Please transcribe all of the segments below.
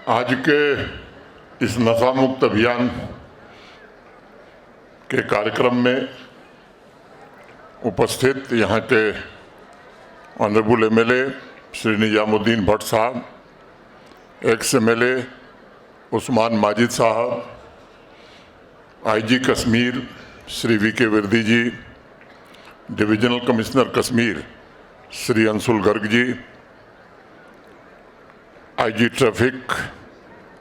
आज के इस नशा मुक्त अभियान के कार्यक्रम में उपस्थित यहाँ के ऑनरेबल एमएलए श्री निजामुद्दीन भट्ट साहब, एक्स एमएलए उस्मान माजिद साहब, IG Kashmir Shri VK Virdi ji, divisional commissioner Kashmir Shri Anshul Garg ji, IG traffic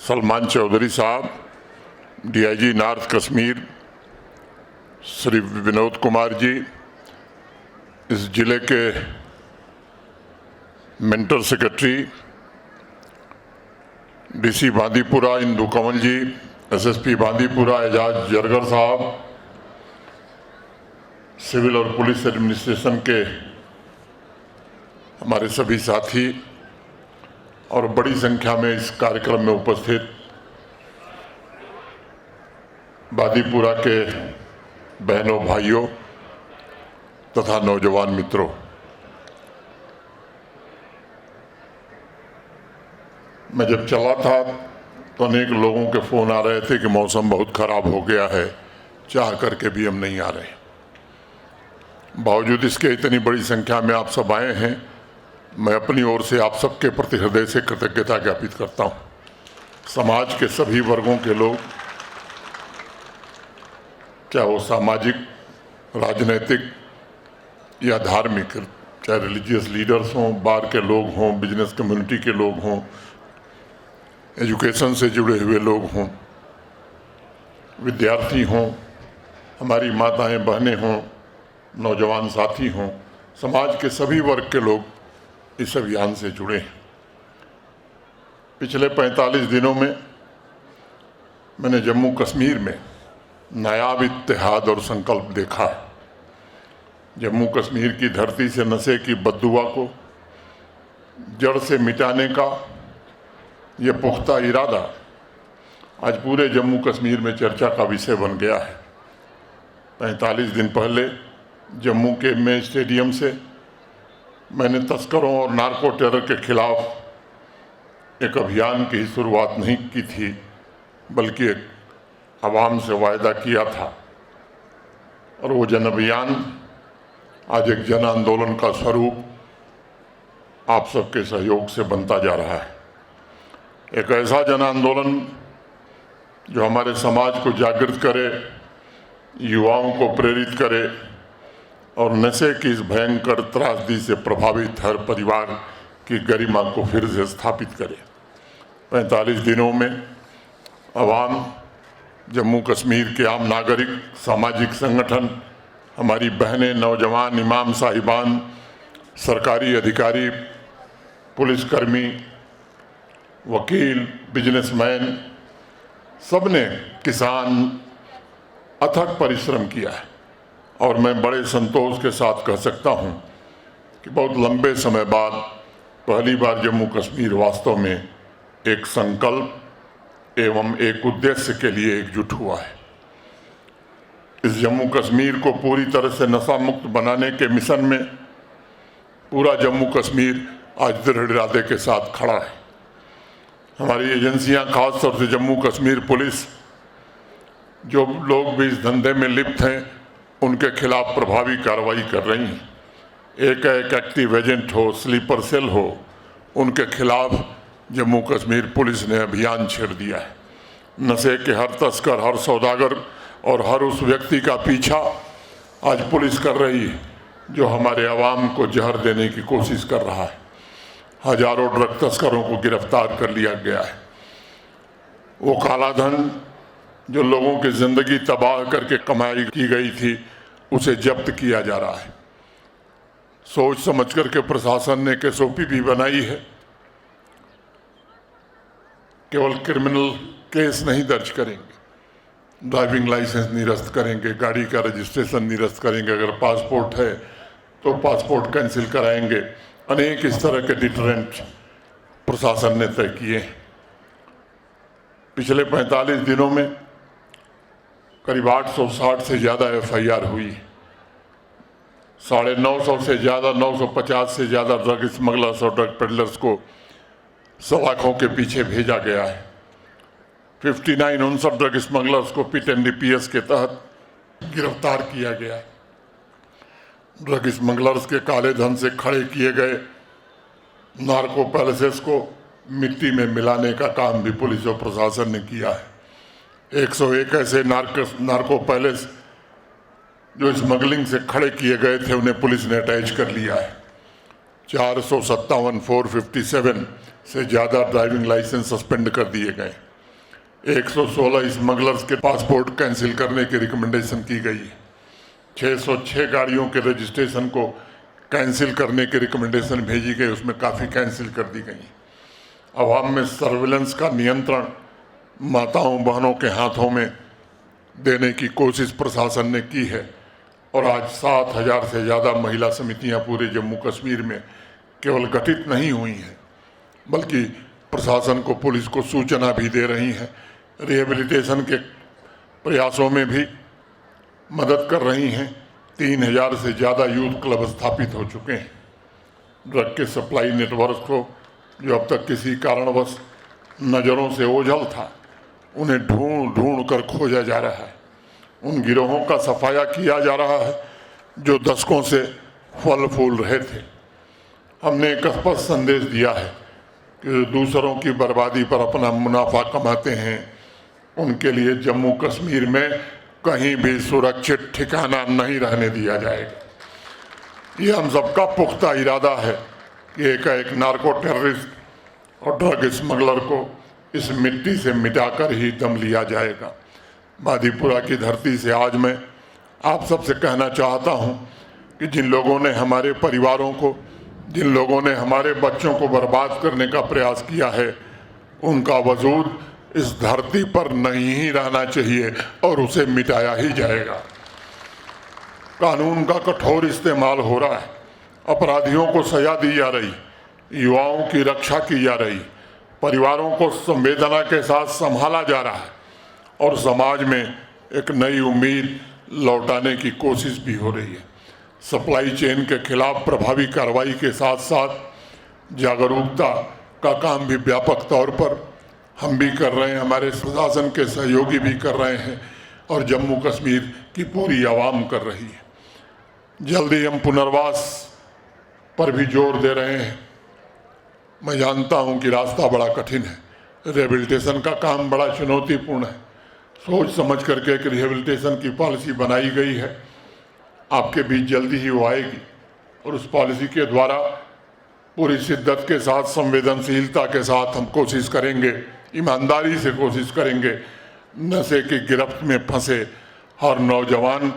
Salman Chaudhary साहब, डीआईजी नॉर्थ कश्मीर श्री विनोद कुमार जी, इस जिले के mentor secretary DC Bandipora Indu Kanwal ji, SSP Bandipora Ejaz Zargar साहब, सिविल और पुलिस एडमिनिस्ट्रेशन के हमारे सभी साथी और बड़ी संख्या में इस कार्यक्रम में उपस्थित बांदीपुरा के बहनों भाइयों तथा नौजवान मित्रों, मैं जब चला था तो अनेक लोगों के फ़ोन आ रहे थे कि मौसम बहुत ख़राब हो गया है, चाह करके भी हम नहीं आ रहे। बावजूद इसके इतनी बड़ी संख्या में आप सब आए हैं, मैं अपनी ओर से आप सबके प्रति हृदय से कृतज्ञता ज्ञापित करता हूँ। समाज के सभी वर्गों के लोग, क्या वो सामाजिक, राजनैतिक या धार्मिक, चाहे रिलीजियस लीडर्स हों, बार के लोग हों, बिजनेस कम्युनिटी के लोग हों, एजुकेशन से जुड़े हुए लोग हों, विद्यार्थी हों, हमारी माताएं बहनें हों, नौजवान साथी हों, समाज के सभी वर्ग के लोग इस अभियान से जुड़े हैं। पिछले 45 दिनों में मैंने जम्मू कश्मीर में नायाब इत्तेहाद और संकल्प देखा है। जम्मू कश्मीर की धरती से नशे की बददुआ को जड़ से मिटाने का ये पुख्ता इरादा आज पूरे जम्मू कश्मीर में चर्चा का विषय बन गया है। 45 दिन पहले जम्मू के में स्टेडियम से मैंने तस्करों और नार्को टेरर के खिलाफ एक अभियान की शुरुआत नहीं की थी, बल्कि एक आवाम से वायदा किया था, और वो जन अभियान आज एक जन आंदोलन का स्वरूप आप सबके सहयोग से बनता जा रहा है। एक ऐसा जन आंदोलन जो हमारे समाज को जागृत करे, युवाओं को प्रेरित करे और नशे की इस भयंकर त्रासदी से प्रभावित हर परिवार की गरिमा को फिर से स्थापित करे। 45 दिनों में आवाम, जम्मू कश्मीर के आम नागरिक, सामाजिक संगठन, हमारी बहनें, नौजवान, इमाम साहिबान, सरकारी अधिकारी, पुलिसकर्मी, वकील, बिजनेसमैन, सबने, किसान, अथक परिश्रम किया है। और मैं बड़े संतोष के साथ कह सकता हूं कि बहुत लंबे समय बाद पहली बार जम्मू कश्मीर वास्तव में एक संकल्प एवं एक उद्देश्य के लिए एकजुट हुआ है। इस जम्मू कश्मीर को पूरी तरह से नशा मुक्त बनाने के मिशन में पूरा जम्मू कश्मीर आज दृढ़ इरादे के साथ खड़ा है। हमारी एजेंसियां, खासतौर से जम्मू कश्मीर पुलिस, जो लोग भी इस धंधे में लिप्त हैं, उनके खिलाफ प्रभावी कार्रवाई कर रही हैं। एक एक्टिव एजेंट हो, स्लीपर सेल हो, उनके खिलाफ जम्मू कश्मीर पुलिस ने अभियान छेड़ दिया है। नशे के हर तस्कर, हर सौदागर और हर उस व्यक्ति का पीछा आज पुलिस कर रही है जो हमारे आवाम को जहर देने की कोशिश कर रहा है। हजारों ड्रग तस्करों को गिरफ्तार कर लिया गया है। वो काला धन जो लोगों की जिंदगी तबाह करके कमाई की गई थी, उसे जब्त किया जा रहा है। सोच समझ करके प्रशासन ने एक एसओपी भी बनाई है। केवल क्रिमिनल केस नहीं दर्ज करेंगे, ड्राइविंग लाइसेंस निरस्त करेंगे, गाड़ी का रजिस्ट्रेशन निरस्त करेंगे, अगर पासपोर्ट है तो पासपोर्ट कैंसिल कराएंगे। अनेक इस तरह के डिटरेंट प्रशासन ने तय किए हैं। पिछले 45 दिनों में करीब 860 से ज़्यादा एफआईआर हुई। 950 से ज़्यादा, 950 से ज़्यादा ड्रग स्मगलर्स और ड्रग पेडलर्स को सलाखों के पीछे भेजा गया है। 59 ड्रग स्मगलर्स को पिट NDPS के तहत गिरफ्तार किया गया है। ड्रग स्मगलर्स के काले धन से खड़े किए गए नार्को पैलेसेस को मिट्टी में मिलाने का काम भी पुलिस और प्रशासन ने किया है। 101 ऐसे नार्को पैलेस जो स्मगलिंग से खड़े किए गए थे उन्हें पुलिस ने अटैच कर लिया है। 457 से ज़्यादा ड्राइविंग लाइसेंस सस्पेंड कर दिए गए। 116 स्मगलर्स के पासपोर्ट कैंसिल करने की रिकमेंडेशन की गई है। 606 गाड़ियों के रजिस्ट्रेशन को कैंसिल करने की रिकमेंडेशन भेजी गई, उसमें काफ़ी कैंसिल कर दी गई। अवाम में सर्विलेंस का नियंत्रण माताओं बहनों के हाथों में देने की कोशिश प्रशासन ने की है और आज 7,000 से ज़्यादा महिला समितियां पूरे जम्मू कश्मीर में केवल गठित नहीं हुई हैं बल्कि प्रशासन को पुलिस को सूचना भी दे रही हैं, रिहेबिलिटेशन के प्रयासों में भी मदद कर रही हैं। 3,000 से ज़्यादा यूथ क्लब स्थापित हो चुके हैं। ड्रग के सप्लाई नेटवर्क को जो अब तक किसी कारणवश नज़रों से ओझल था उन्हें ढूंढ कर खोजा जा रहा है। उन गिरोहों का सफाया किया जा रहा है जो दशकों से फल फूल रहे थे। हमने एक स्पष्ट संदेश दिया है कि दूसरों की बर्बादी पर अपना मुनाफा कमाते हैं उनके लिए जम्मू कश्मीर में कहीं भी सुरक्षित ठिकाना नहीं रहने दिया जाएगा। ये हम सबका पुख्ता इरादा है कि एक नार्को टेररिस्ट और ड्रग स्मगलर को इस मिट्टी से मिटाकर ही दम लिया जाएगा। बादीपुरा की धरती से आज मैं आप सबसे कहना चाहता हूं कि जिन लोगों ने हमारे परिवारों को, जिन लोगों ने हमारे बच्चों को बर्बाद करने का प्रयास किया है उनका वजूद इस धरती पर नहीं ही रहना चाहिए और उसे मिटाया ही जाएगा। कानून का कठोर इस्तेमाल हो रहा है, अपराधियों को सजा दी जा रही, युवाओं की रक्षा की जा रही, परिवारों को संवेदना के साथ संभाला जा रहा है और समाज में एक नई उम्मीद लौटाने की कोशिश भी हो रही है। सप्लाई चेन के खिलाफ प्रभावी कार्रवाई के साथ साथ जागरूकता का काम भी व्यापक तौर पर हम भी कर रहे हैं, हमारे प्रशासन के सहयोगी भी कर रहे हैं और जम्मू कश्मीर की पूरी आवाम कर रही है। जल्दी हम पुनर्वास पर भी जोर दे रहे हैं। मैं जानता हूं कि रास्ता बड़ा कठिन है, रिहेबिलिटेशन का काम बड़ा चुनौतीपूर्ण है। सोच समझ करके एक रिहेबिलिटेशन की पॉलिसी बनाई गई है, आपके बीच जल्दी ही वो आएगी और उस पॉलिसी के द्वारा पूरी शिद्दत के साथ, संवेदनशीलता के साथ हम कोशिश करेंगे, ईमानदारी से कोशिश करेंगे नशे की गिरफ्त में फंसे हर नौजवान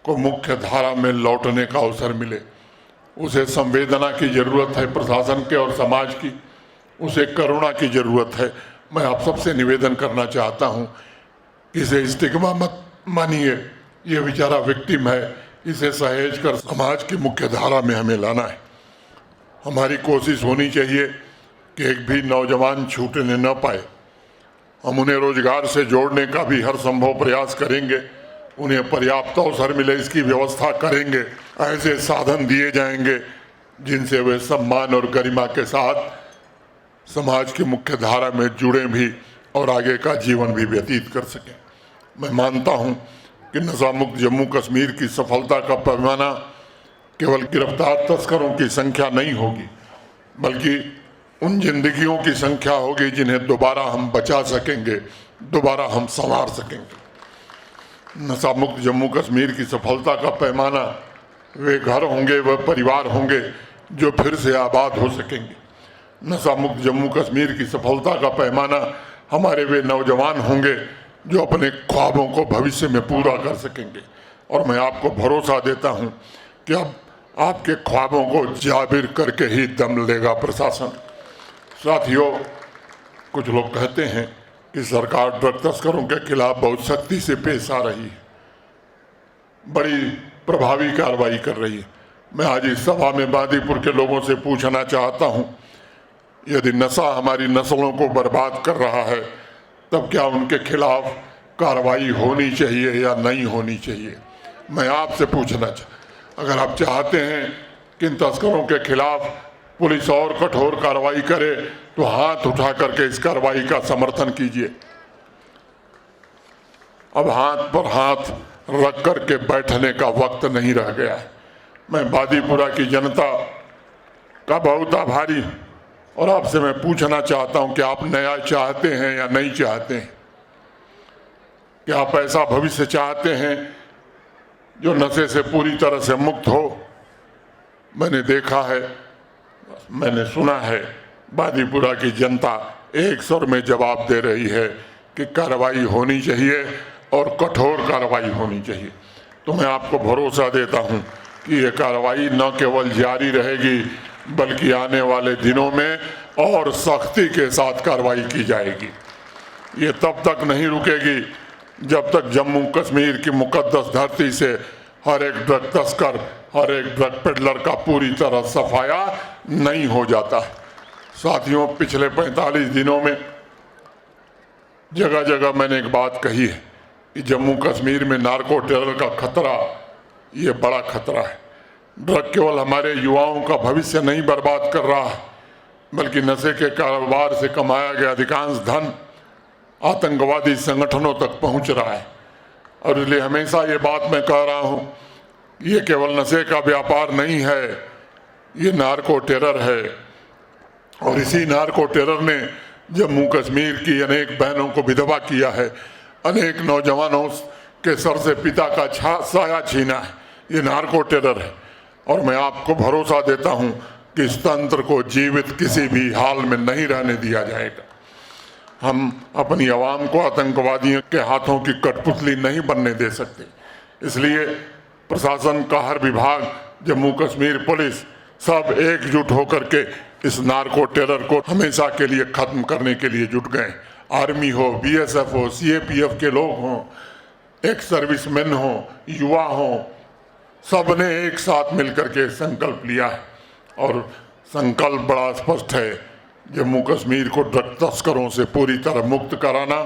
को मुख्य धारा में लौटने का अवसर मिले। उसे संवेदना की ज़रूरत है प्रशासन के और समाज की, उसे करुणा की ज़रूरत है। मैं आप सबसे निवेदन करना चाहता हूँ कि इसे स्टिग्मा मत मानिए, ये बेचारा विक्टिम है, इसे सहेज कर समाज की मुख्य धारा में हमें लाना है। हमारी कोशिश होनी चाहिए कि एक भी नौजवान छूटने न पाए। हम उन्हें रोजगार से जोड़ने का भी हर संभव प्रयास करेंगे, उन्हें पर्याप्त अवसर मिले इसकी व्यवस्था करेंगे, ऐसे साधन दिए जाएंगे जिनसे वे सम्मान और गरिमा के साथ समाज की मुख्य धारा में जुड़े भी और आगे का जीवन भी व्यतीत कर सकें। मैं मानता हूं कि नशा मुक्त जम्मू कश्मीर की सफलता का पैमाना केवल गिरफ्तार तस्करों की संख्या नहीं होगी बल्कि उन जिंदगियों की संख्या होगी जिन्हें दोबारा हम बचा सकेंगे, दोबारा हम संवार सकेंगे। नशा मुक्त जम्मू कश्मीर की सफलता का पैमाना वे घर होंगे, वह परिवार होंगे जो फिर से आबाद हो सकेंगे। नशा मुक्त जम्मू कश्मीर की सफलता का पैमाना हमारे वे नौजवान होंगे जो अपने ख्वाबों को भविष्य में पूरा कर सकेंगे। और मैं आपको भरोसा देता हूं कि अब आपके ख्वाबों को जाबिर करके ही दम लेगा प्रशासन। साथियों, कुछ लोग कहते हैं कि सरकार ड्रग तस्करों के खिलाफ बहुत सख्ती से पेश आ रही है, बड़ी प्रभावी कार्रवाई कर रही है। मैं आज इस सभा में बादीपुर के लोगों से पूछना चाहता हूं, यदि नशा हमारी नस्लों को बर्बाद कर रहा है तब क्या उनके खिलाफ कार्रवाई होनी चाहिए या नहीं होनी चाहिए? मैं आपसे पूछना अगर आप चाहते हैं कि इन तस्करों के खिलाफ पुलिस और कठोर कार्रवाई करे तो हाथ उठा करके इस कार्रवाई का समर्थन कीजिए। अब हाथ पर हाथ रख करके बैठने का वक्त नहीं रह गया है। मैं बादीपुरा की जनता का बहुत आभारी हूं और आपसे मैं पूछना चाहता हूं कि आप न्याय चाहते हैं या नहीं चाहते हैं? क्या आप ऐसा भविष्य चाहते हैं जो नशे से पूरी तरह से मुक्त हो? मैंने देखा है, मैंने सुना है, बादीपुरा की जनता एक स्वर में जवाब दे रही है कि कार्रवाई होनी चाहिए और कठोर कार्रवाई होनी चाहिए। तो मैं आपको भरोसा देता हूं कि ये कार्रवाई न केवल जारी रहेगी बल्कि आने वाले दिनों में और सख्ती के साथ कार्रवाई की जाएगी। ये तब तक नहीं रुकेगी जब तक जम्मू कश्मीर की मुकद्दस धरती से हर एक ड्रग तस्कर, हर एक ड्रग पेडलर का पूरी तरह सफाया नहीं हो जाता। साथियों, पिछले 45 दिनों में जगह जगह मैंने एक बात कही है कि जम्मू कश्मीर में नार्को टेरर का खतरा, ये बड़ा खतरा है। ड्रग केवल हमारे युवाओं का भविष्य नहीं बर्बाद कर रहा है, बल्कि नशे के कारोबार से कमाया गया अधिकांश धन आतंकवादी संगठनों तक पहुंच रहा है। और इसलिए हमेशा ये बात मैं कह रहा हूं, ये केवल नशे का व्यापार नहीं है, ये नार्को टेरर है। और इसी नार्को टेरर ने जम्मू कश्मीर की अनेक बहनों को विधवा किया है, अनेक नौजवानों के सर से पिता का साया छीना है। ये नार्को टेरर है और मैं आपको भरोसा देता हूं कि इस तंत्र को जीवित किसी भी हाल में नहीं रहने दिया जाएगा। हम अपनी आवाम को आतंकवादियों के हाथों की कठपुतली नहीं बनने दे सकते। इसलिए प्रशासन का हर विभाग, जम्मू कश्मीर पुलिस, सब एकजुट होकर के इस नार्को टेरर को हमेशा के लिए खत्म करने के लिए जुट गए। आर्मी हो, बीएसएफ हो, सीएपीएफ के लोग हों, एक्स सर्विसमैन हो, युवा हो, सब ने एक साथ मिलकर के संकल्प लिया है और संकल्प बड़ा स्पष्ट है, जम्मू कश्मीर को ड्रग तस्करों से पूरी तरह मुक्त कराना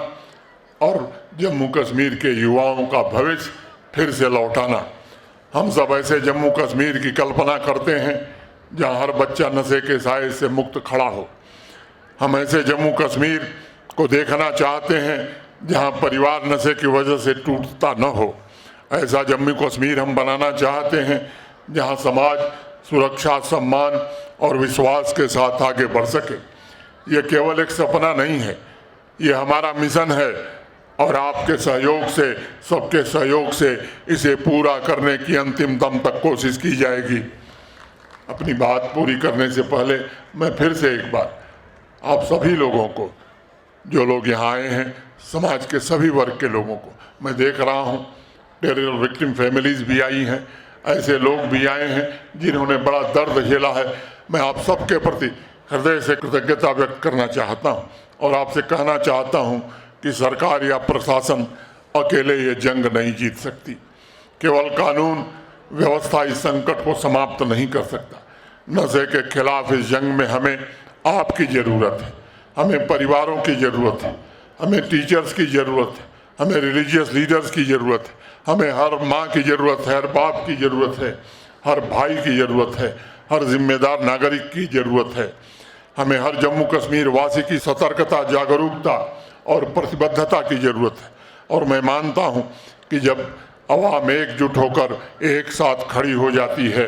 और जम्मू कश्मीर के युवाओं का भविष्य फिर से लौटाना। हम सब ऐसे जम्मू कश्मीर की कल्पना करते हैं जहां हर बच्चा नशे के साए से मुक्त खड़ा हो। हम ऐसे जम्मू कश्मीर को देखना चाहते हैं जहां परिवार नशे की वजह से टूटता न हो। ऐसा जम्मू कश्मीर हम बनाना चाहते हैं जहां समाज सुरक्षा, सम्मान और विश्वास के साथ आगे बढ़ सके। ये केवल एक सपना नहीं है, ये हमारा मिशन है और आपके सहयोग से, सबके सहयोग से इसे पूरा करने की अंतिम दम तक कोशिश की जाएगी। अपनी बात पूरी करने से पहले मैं फिर से एक बार आप सभी लोगों को, जो लोग यहाँ आए हैं, समाज के सभी वर्ग के लोगों को, मैं देख रहा हूँ टेरर विक्टिम फैमिलीज भी आई हैं, ऐसे लोग भी आए हैं जिन्होंने बड़ा दर्द झेला है। मैं आप सबके प्रति हृदय से कृतज्ञता व्यक्त करना चाहता हूं और आपसे कहना चाहता हूं कि सरकार या प्रशासन अकेले ये जंग नहीं जीत सकती। केवल कानून व्यवस्था इस संकट को समाप्त नहीं कर सकता। नशे के खिलाफ इस जंग में हमें आपकी ज़रूरत है, हमें परिवारों की ज़रूरत है, हमें टीचर्स की ज़रूरत है, हमें रिलीजियस लीडर्स की ज़रूरत है, हमें हर माँ की ज़रूरत है, हर बाप की ज़रूरत है, हर भाई की ज़रूरत है, हर जिम्मेदार नागरिक की ज़रूरत है। हमें हर जम्मू कश्मीर वासी की सतर्कता, जागरूकता और प्रतिबद्धता की ज़रूरत है। और मैं मानता हूँ कि जब अवाम एकजुट होकर एक साथ खड़ी हो जाती है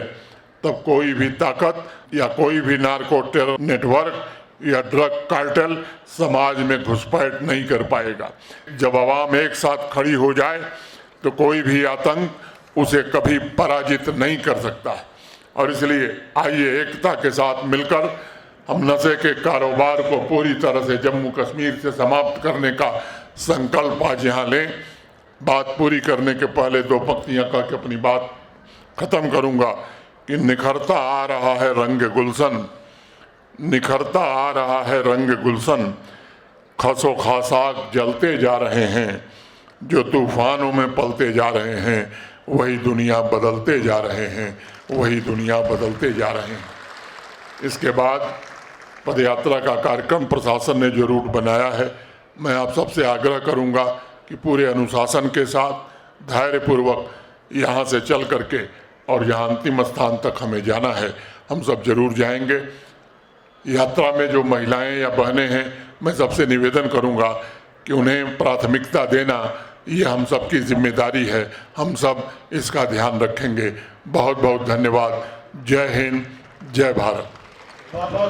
तब कोई भी ताकत या कोई भी नार्को टेरर नेटवर्क या ड्रग कार्टेल समाज में घुसपैठ नहीं कर पाएगा। जब अवाम एक साथ खड़ी हो जाए तो कोई भी आतंक उसे कभी पराजित नहीं कर सकता। और इसलिए आइए एकता के साथ मिलकर हम नशे के कारोबार को पूरी तरह से जम्मू कश्मीर से समाप्त करने का संकल्प आज यहाँ लें। बात पूरी करने के पहले दो पंक्तियाँ कह के अपनी बात खत्म करूँगा कि निखरता आ रहा है रंग गुलशन, निखरता आ रहा है रंग गुलशन, खसो खासाक जलते जा रहे हैं, जो तूफानों में पलते जा रहे हैं, वही दुनिया बदलते जा रहे हैं, वही दुनिया बदलते जा रहे हैं। इसके बाद पदयात्रा का कार्यक्रम प्रशासन ने जो रूट बनाया है, मैं आप सबसे आग्रह करूंगा कि पूरे अनुशासन के साथ धैर्यपूर्वक यहाँ से चल करके और यहाँ अंतिम स्थान तक हमें जाना है। हम सब जरूर जाएंगे। यात्रा में जो महिलाएं या बहनें हैं, मैं सबसे निवेदन करूंगा कि उन्हें प्राथमिकता देना ये हम सब की जिम्मेदारी है। हम सब इसका ध्यान रखेंगे। बहुत बहुत धन्यवाद। जय हिंद, जय भारत।